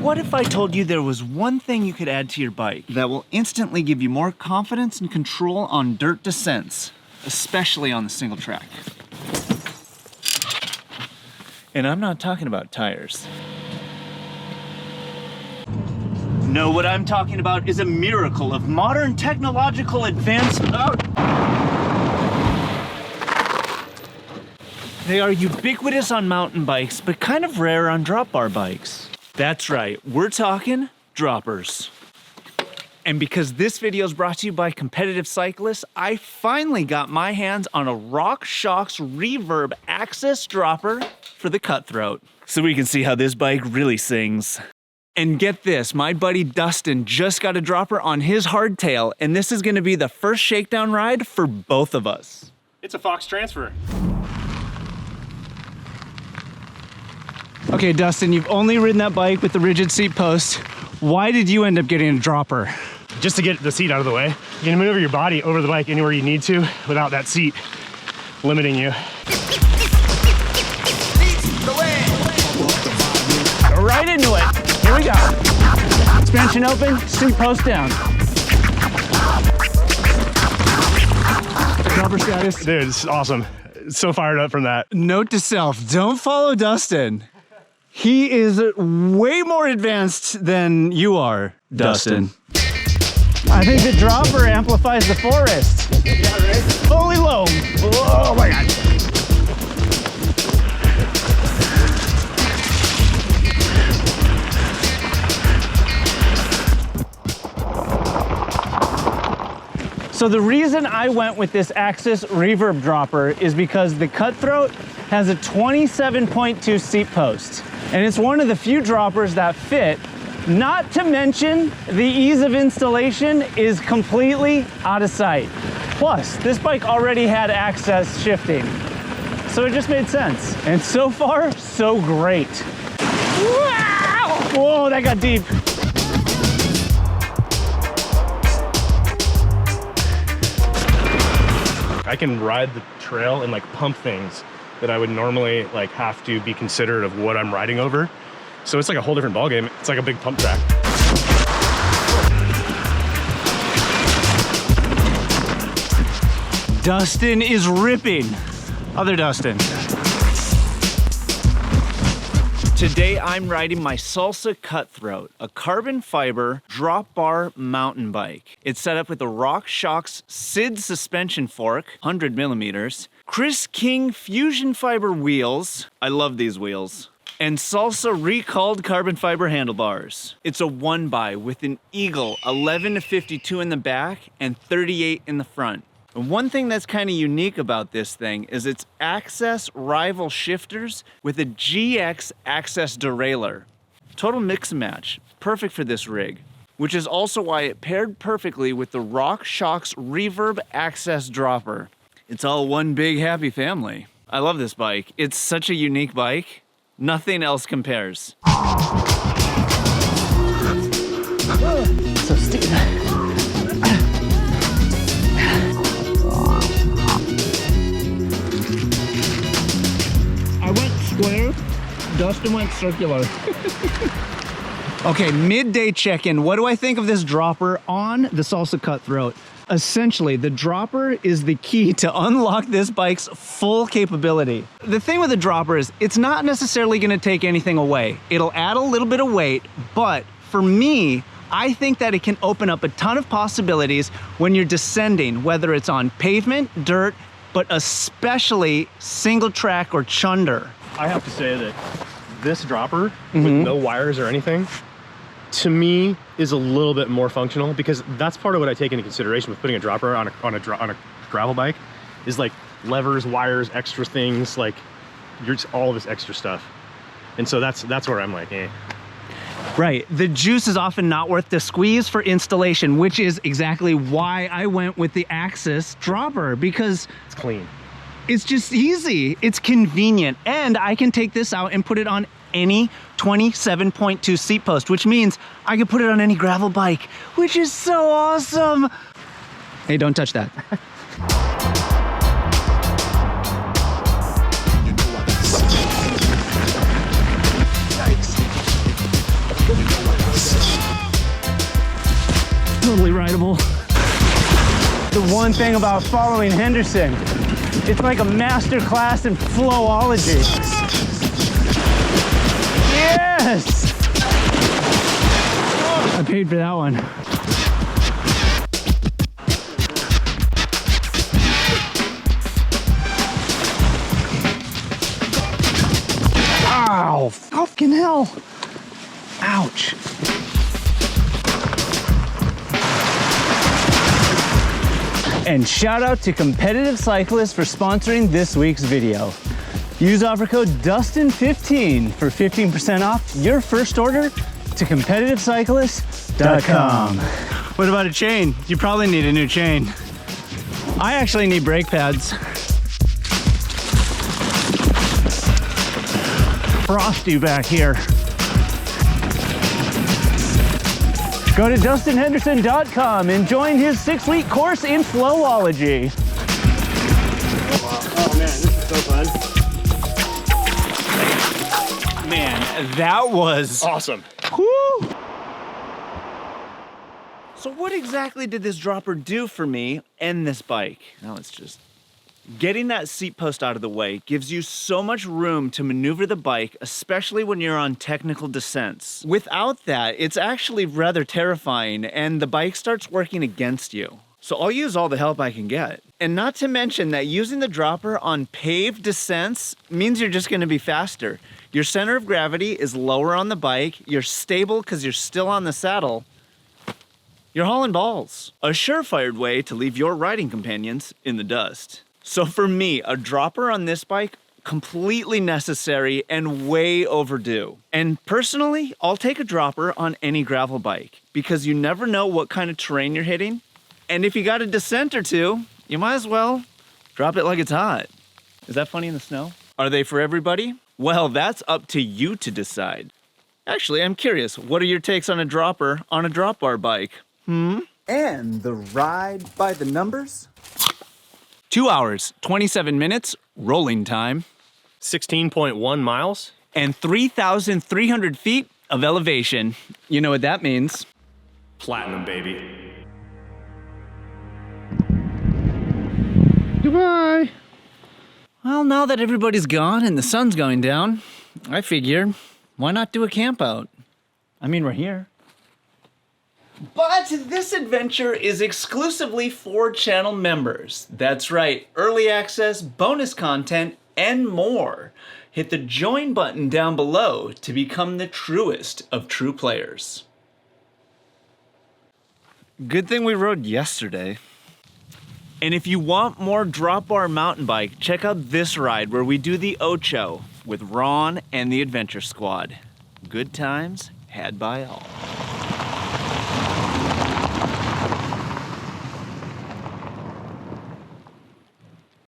What if I told you there was one thing you could add to your bike that will instantly give you more confidence and control on dirt descents, especially on the single track? And I'm not talking about tires. No, what I'm talking about is a miracle of modern technological advancement. They are ubiquitous on mountain bikes, but kind of rare on drop bar bikes. That's right, we're talking droppers. And because this video is brought to you by Competitive Cyclist, I finally got my hands on a RockShox Reverb Access dropper for the Cutthroat, so we can see how this bike really sings. And get this, my buddy Dustin just got a dropper on his hardtail, and this is gonna be the first shakedown ride for both of us. It's a Fox Transfer. Okay, Dustin, you've only ridden that bike with the rigid seat post. Why did you end up getting a dropper? Just to get the seat out of the way. You can maneuver your body over the bike anywhere you need to without that seat limiting you. Right into it. Here we go. Suspension open, seat post down. Dropper status. Dude, it's awesome. So fired up from that. Note to self, don't follow Dustin. He is way more advanced than you are, Dustin. I think the dropper amplifies the forest. Yeah, right? Fully low. Oh my God. So the reason I went with this Axis Reverb dropper is because the Cutthroat has a 27.2 seat post. And it's one of the few droppers that fit, not to mention the ease of installation is completely out of sight. Plus, this bike already had access shifting, so it just made sense. And so far, so great. Wow! Whoa, that got deep. I can ride the trail and like pump things that I would normally like have to be considerate of what I'm riding over. So it's like a whole different ballgame. It's like a big pump track. Dustin is ripping. Other Dustin. Today I'm riding my Salsa Cutthroat, a carbon fiber drop bar mountain bike. It's set up with a RockShox SID suspension fork, 100 millimeters, Chris King fusion fiber wheels, I love these wheels, and Salsa recalled carbon fiber handlebars. It's a 1x with an Eagle 11 to 52 in the back and 38 in the front. And one thing that's kind of unique about this thing is its Access rival shifters with a GX Access derailleur. Total mix and match, perfect for this rig, which is also why it paired perfectly with the RockShox Reverb Access dropper. It's all one big happy family. I love this bike. It's such a unique bike. Nothing else compares. So steep. I went square, Dustin went circular. Okay, midday check-in. What do I think of this dropper on the Salsa Cutthroat? Essentially, the dropper is the key to unlock this bike's full capability. The thing with the dropper is it's not necessarily gonna take anything away. It'll add a little bit of weight, but for me, I think that it can open up a ton of possibilities when you're descending, whether it's on pavement, dirt, but especially single track or chunder. I have to say that this dropper with no wires or anything, to me, is a little bit more functional, because that's part of what I take into consideration with putting a dropper on a gravel bike, is like levers, wires, extra things, like all this extra stuff. And so that's where I'm like, eh. Right, the juice is often not worth the squeeze for installation, which is exactly why I went with the Axis dropper, because It's clean. it's just easy, it's convenient, and I can take this out and put it on any 27.2 seat post, which means I can put it on any gravel bike, which is so awesome. Hey, don't touch that. Yikes. totally rideable. The one thing about following Henderson, it's like a master class in flowology. Yes! I paid for that one. Ow! Fucking hell! Ouch! And shout out to Competitive Cyclist for sponsoring this week's video. Use offer code Dustin15 for 15% off your first order to competitivecyclist.com. What about a chain? You probably need a new chain. I actually need brake pads. Frosty back here. Go to DustinHenderson.com and join his 6-week course in flowology. Oh man, this is so fun. Man, that was Awesome. whew. So what exactly did this dropper do for me and this bike? Now it's just getting that seat post out of the way gives you so much room to maneuver the bike, especially when you're on technical descents. Without that, it's actually rather terrifying and the bike starts working against you. So I'll use all the help I can get. And not to mention that using the dropper on paved descents means you're just gonna be faster. Your center of gravity is lower on the bike, you're stable because you're still on the saddle. You're hauling balls. A surefire way to leave your riding companions in the dust. So for me, a dropper on this bike, completely necessary and way overdue. And personally, I'll take a dropper on any gravel bike because you never know what kind of terrain you're hitting. And if you got a descent or two, you might as well drop it like it's hot. Is that funny in the snow? Are they for everybody? Well, that's up to you to decide. Actually, I'm curious, what are your takes on a dropper on a drop bar bike? And the ride by the numbers? 2 hours, 27 minutes, rolling time, 16.1 miles. and 3,300 feet of elevation. You know what that means. Platinum, baby. Goodbye. Well, now that everybody's gone and the sun's going down, I figured, why not do a camp out? I mean, we're here. But this adventure is exclusively for channel members. That's right, early access, bonus content, and more. Hit the join button down below to become the truest of true players. Good thing we rode yesterday. And if you want more drop bar mountain bike, check out this ride where we do the Ocho with Ron and the Adventure Squad. Good times had by all.